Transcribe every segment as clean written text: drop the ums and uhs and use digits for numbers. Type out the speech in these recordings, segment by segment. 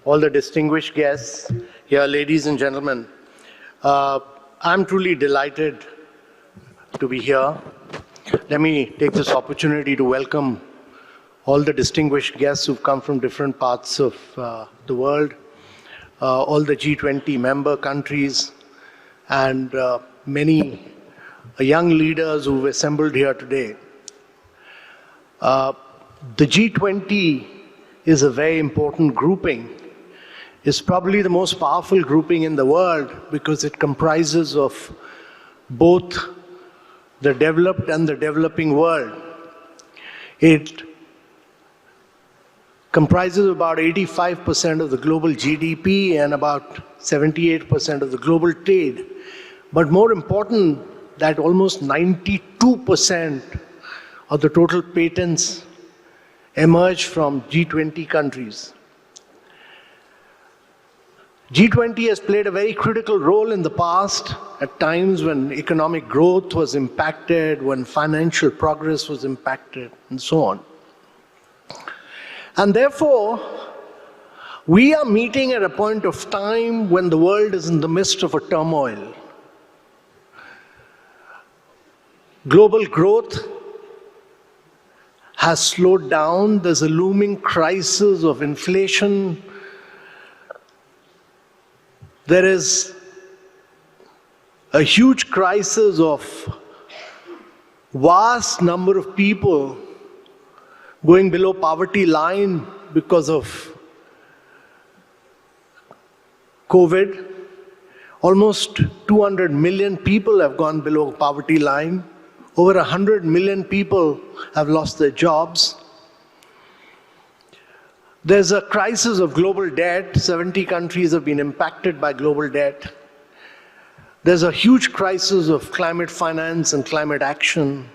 all the distinguished guests here, ladies and gentlemen. I'm truly delighted to be here. Let me take this opportunity to welcome all the distinguished guests who've come from different parts of the world, all the G20 member countries, and many young leaders who've assembled here today. The G20 is a very important grouping. It's probably the most powerful grouping in the world because it comprises of both the developed and the developing world. It comprises about 85% of the global GDP and about 78% of the global trade. But more important, that almost 92% of the total patents emerge from G20 countries. G20 has played a very critical role in the past, at times when economic growth was impacted, when financial progress was impacted, and so on. And therefore, we are meeting at a point of time when the world is in the midst of a turmoil. Global growth has slowed down. There's a looming crisis of inflation. There is a huge crisis of vast number of people going below poverty line because of COVID. Almost 200 million people have gone below poverty line. Over 100 million people have lost their jobs. There's a crisis of global debt. 70 countries have been impacted by global debt. There's a huge crisis of climate finance and climate action.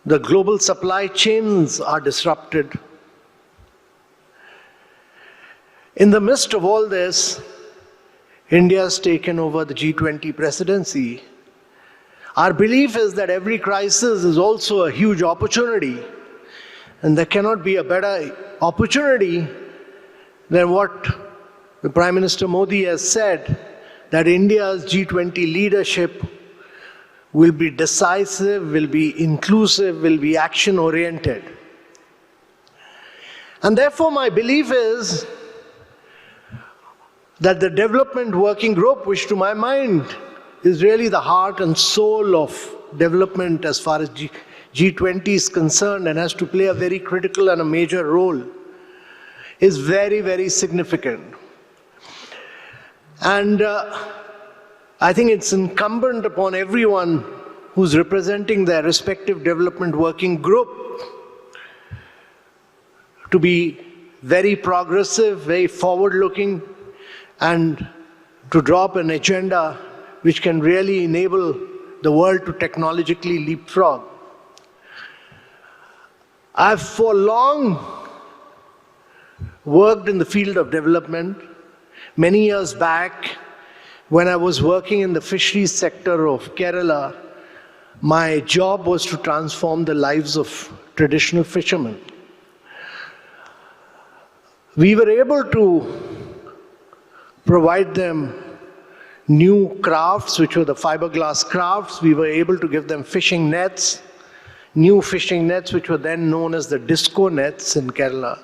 The global supply chains are disrupted. In the midst of all this, India has taken over the G20 presidency. Our belief is that every crisis is also a huge opportunity, and there cannot be a better opportunity than what the Prime Minister Modi has said, that India's G20 leadership will be decisive, will be inclusive, will be action-oriented. And therefore my belief is that the development working group, which to my mind is really the heart and soul of development as far as G20 is concerned and has to play a very critical and a major role, is very, very significant. And I think it's incumbent upon everyone who's representing their respective development working group to be very progressive, very forward-looking, and to draw up an agenda which can really enable the world to technologically leapfrog. I've for long worked in the field of development. Many years back, when I was working in the fisheries sector of Kerala, my job was to transform the lives of traditional fishermen. We were able to provide them new crafts, which were the fiberglass crafts. We were able to give them fishing nets, new fishing nets, which were then known as the disco nets in Kerala.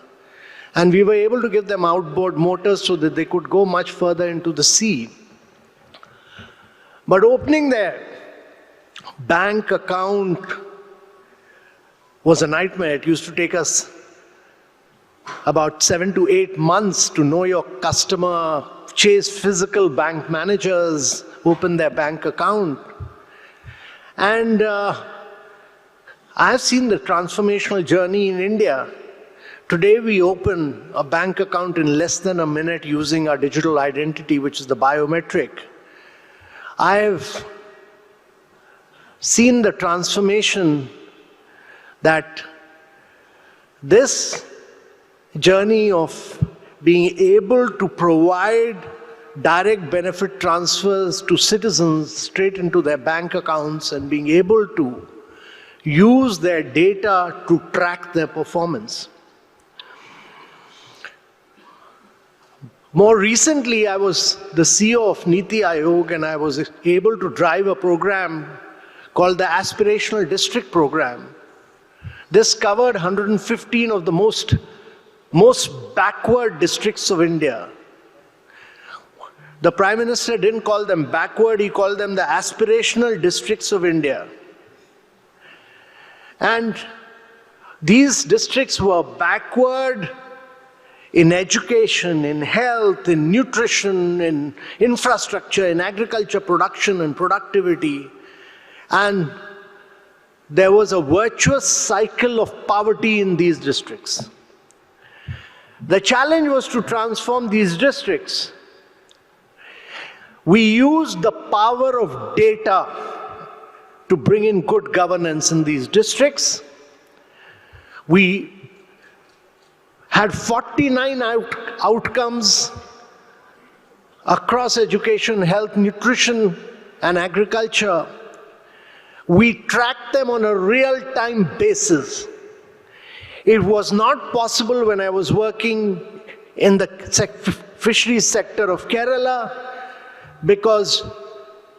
And we were able to give them outboard motors so that they could go much further into the sea. But opening their bank account was a nightmare. It used to take us about 7 to 8 months to know your customer, chase physical bank managers, open their bank account. And I've seen the transformational journey in India. Today we open a bank account in less than a minute using our digital identity, which is the biometric. I've seen the transformation that this journey of being able to provide direct benefit transfers to citizens straight into their bank accounts and being able to use their data to track their performance. More recently, I was the CEO of Niti Aayog, and I was able to drive a program called the Aspirational District Program. This covered 115 of the most backward districts of India. The Prime Minister didn't call them backward, he called them the aspirational districts of India. And these districts were backward in education, in health, in nutrition, in infrastructure, in agriculture production and productivity. And there was a virtuous cycle of poverty in these districts. The challenge was to transform these districts. We used the power of data to bring in good governance in these districts. We had 49 outcomes across education, health, nutrition, and agriculture. We tracked them on a real-time basis. It was not possible when I was working in the fisheries sector of Kerala, because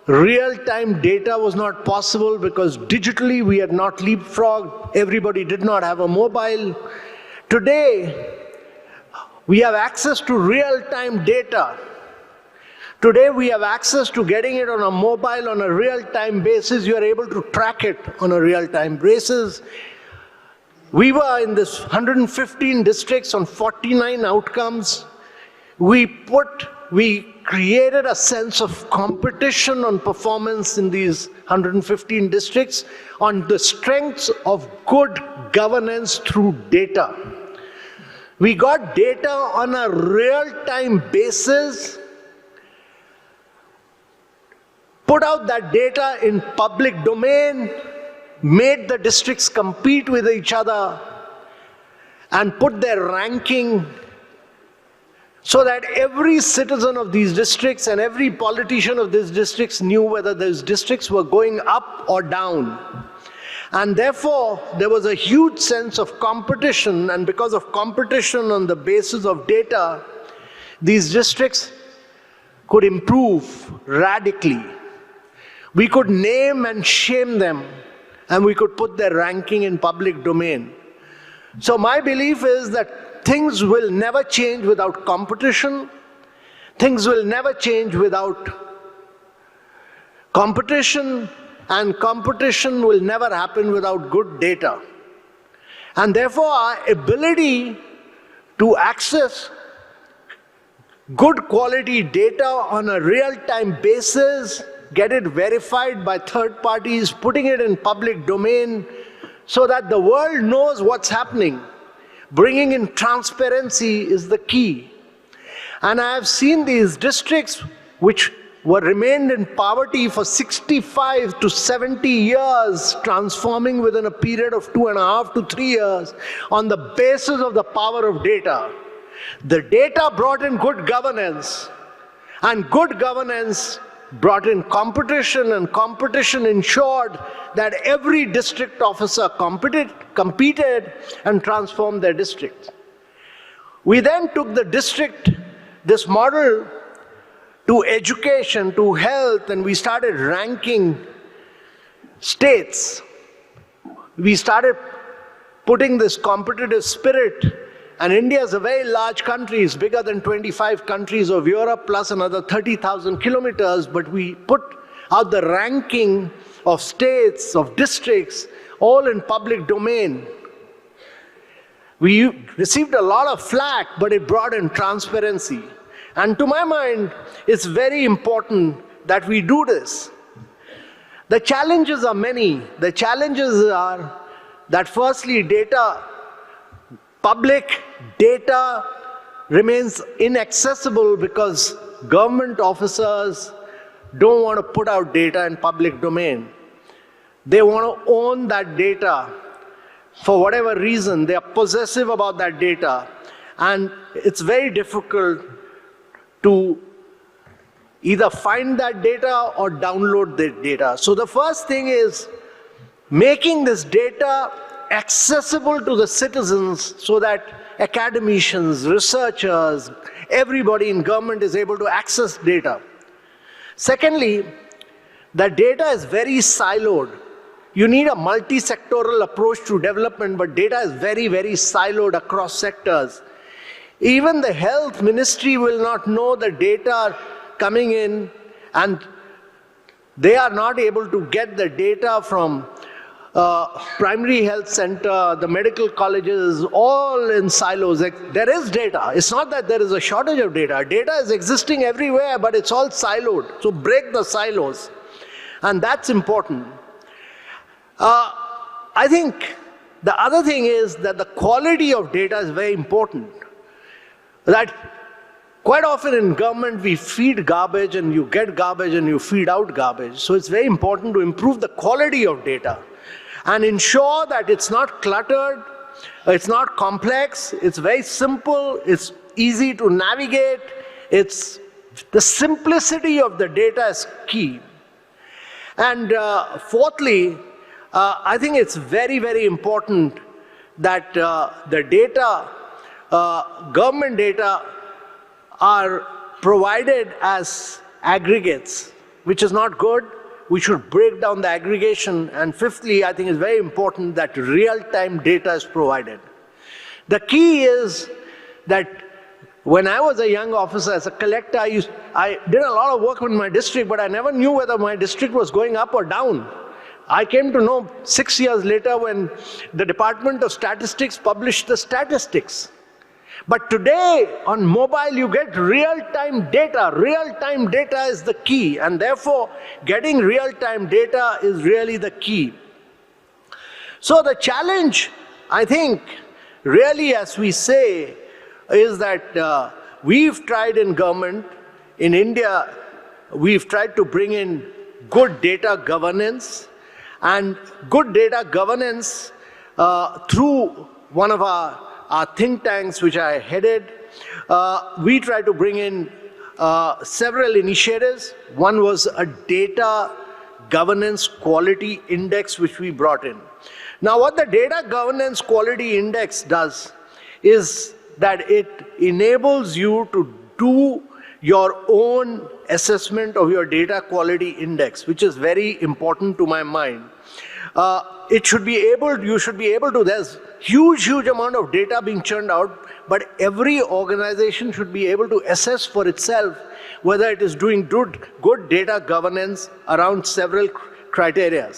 real-time data was not possible, because digitally we had not leapfrogged, everybody did not have a mobile. Today, we have access to real-time data. Today, we have access to getting it on a mobile on a real-time basis. You are able to track it on a real-time basis. We were in this 115 districts on 49 outcomes. We created a sense of competition on performance in these 115 districts on the strengths of good governance through data. We got data on a real-time basis, put out that data in public domain, made the districts compete with each other, and put their ranking so that every citizen of these districts and every politician of these districts knew whether those districts were going up or down. And therefore, there was a huge sense of competition, and because of competition on the basis of data, these districts could improve radically. We could name and shame them, and we could put their ranking in public domain. So my belief is that things will never change without competition. Things will never change without competition, and competition will never happen without good data. And therefore, our ability to access good quality data on a real-time basis, get it verified by third parties, putting it in public domain so that the world knows what's happening. Bringing in transparency is the key. And I have seen these districts which remained in poverty for 65 to 70 years, transforming within a period of 2.5 to 3 years on the basis of the power of data. The data brought in good governance, and good governance brought in competition, and competition ensured that every district officer competed and transformed their district. We then took the district, this model, to education, to health, and we started ranking states. We started putting this competitive spirit, and India is a very large country. It's bigger than 25 countries of Europe, plus another 30,000 kilometers, but we put out the ranking of states, of districts, all in public domain. We received a lot of flack, but it brought in transparency. And to my mind, it's very important that we do this. The challenges are many. The challenges are that firstly, public data remains inaccessible because government officers don't want to put out data in public domain. They want to own that data for whatever reason. They are possessive about that data. And it's very difficult to either find that data or download the data. So the first thing is making this data accessible to the citizens so that academicians, researchers, everybody in government is able to access data. Secondly, the data is very siloed. You need a multi-sectoral approach to development, but data is very, very siloed across sectors. Even the health ministry will not know the data coming in, and they are not able to get the data from primary health center, the medical colleges, all in silos. There is data. It's not that there is a shortage of data. Data is existing everywhere, but it's all siloed. So break the silos. And that's important. I think the other thing is that the quality of data is very important. That quite often in government we feed garbage and you get garbage and you feed out garbage. So it's very important to improve the quality of data and ensure that it's not cluttered, it's not complex, it's very simple, it's easy to navigate, the simplicity of the data is key. And fourthly, I think it's very, very important that the data, government data, are provided as aggregates, which is not good. We should break down the aggregation. And fifthly, I think it's very important that real-time data is provided. The key is that when I was a young officer, as a collector, I did a lot of work in my district, but I never knew whether my district was going up or down. I came to know 6 years later when the Department of Statistics published the statistics. But today, on mobile, you get real-time data. Real-time data is the key, and therefore, getting real-time data is really the key. So the challenge, I think, really, as we say, is that we've tried in government, in India, we've tried to bring in good data governance, and good data governance through one of our think tanks, which I headed. We tried to bring in several initiatives. One was a data governance quality index, which we brought in. Now, what the data governance quality index does is that it enables you to do your own assessment of your data quality index, which is very important to my mind. You should be able to, there's huge amount of data being churned out, but every organization should be able to assess for itself whether it is doing good data governance around several criteria.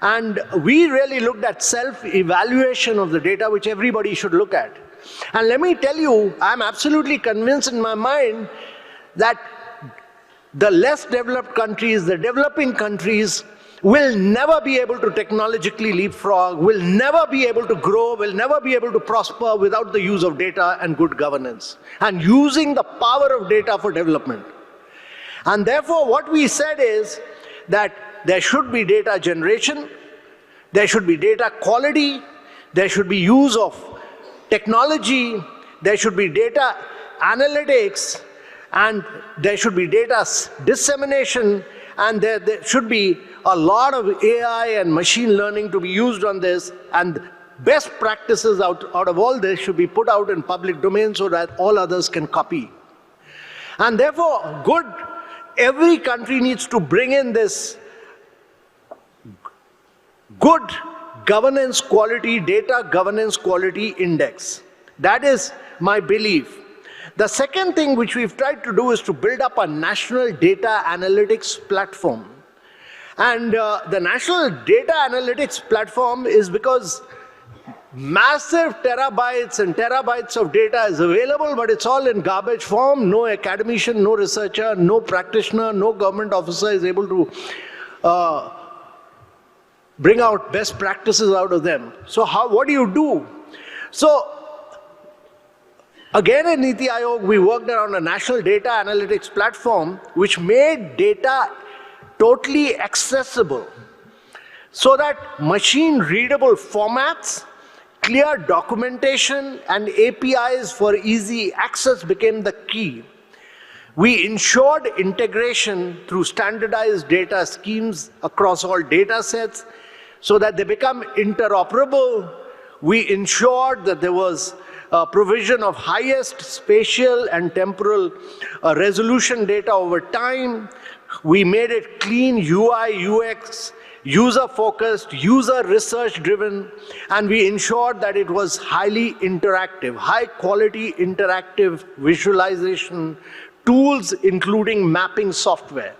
And we really looked at self-evaluation of the data, which everybody should look at. And let me tell you, I'm absolutely convinced in my mind that the less developed countries, the developing countries, will never be able to technologically leapfrog, will never be able to grow, will never be able to prosper without the use of data and good governance, and using the power of data for development. And therefore, what we said is that there should be data generation, there should be data quality, there should be use of technology, there should be data analytics, and there should be data dissemination, and there should be a lot of AI and machine learning to be used on this, and best practices out of all this should be put out in public domain so that all others can copy. And therefore, every country needs to bring in this good governance quality, data governance quality index. That is my belief. The second thing which we've tried to do is to build up a national data analytics platform. And the national data analytics platform is because massive terabytes and terabytes of data is available, but it's all in garbage form. No academician, no researcher, no practitioner, no government officer is able to bring out best practices out of them. So what do you do? So again, in Niti Aayog, we worked around a national data analytics platform which made data totally accessible so that machine-readable formats, clear documentation, and APIs for easy access became the key. We ensured integration through standardized data schemes across all data sets so that they become interoperable. We ensured that there was provision of highest spatial and temporal resolution data over time. We made it clean, UI, UX, user-focused, user research-driven, and we ensured that it was highly interactive, high-quality interactive visualization tools, including mapping software.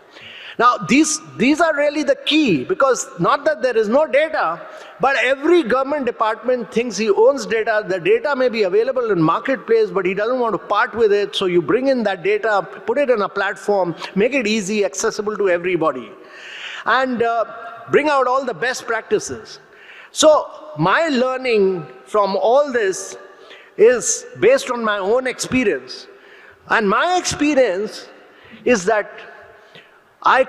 Now, these are really the key, because not that there is no data, but every government department thinks he owns data. The data may be available in marketplace, but he doesn't want to part with it. So you bring in that data, put it in a platform, make it easy, accessible to everybody, and bring out all the best practices. So my learning from all this is based on my own experience. And my experience is that I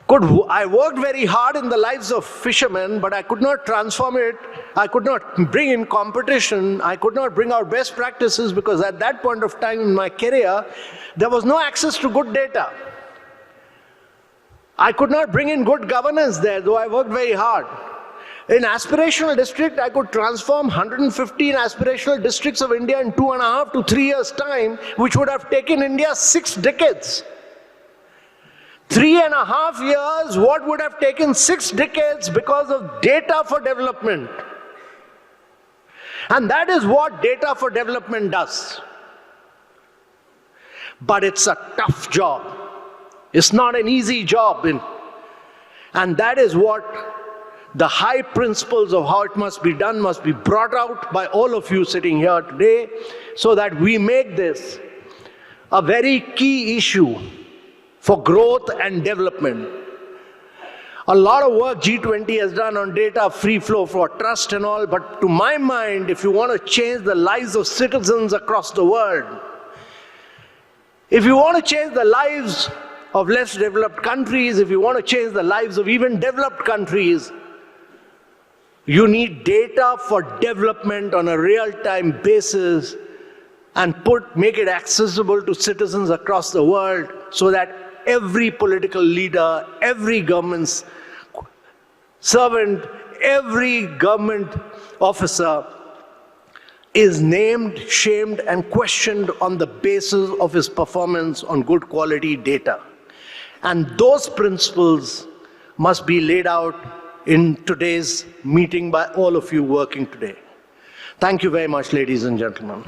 worked very hard in the lives of fishermen, but I could not transform it. I could not bring in competition. I could not bring out best practices, because at that point of time in my career, there was no access to good data. I could not bring in good governance there, though I worked very hard. In aspirational district, I could transform 115 aspirational districts of India in 2.5 to 3 years' time, which would have taken India 6 decades. 3.5 years, what would have taken 6 decades because of data for development. And that is what data for development does. But it's a tough job. It's not an easy job. And that is what the high principles of how it must be done must be brought out by all of you sitting here today, so that we make this a very key issue for growth and development. A lot of work G20 has done on data free flow for trust and all, but to my mind, if you want to change the lives of citizens across the world, if you want to change the lives of less developed countries, if you want to change the lives of even developed countries, you need data for development on a real-time basis, and make it accessible to citizens across the world, so that every political leader, every government servant, every government officer is named, shamed, and questioned on the basis of his performance on good quality data. And those principles must be laid out in today's meeting by all of you working today. Thank you very much, ladies and gentlemen.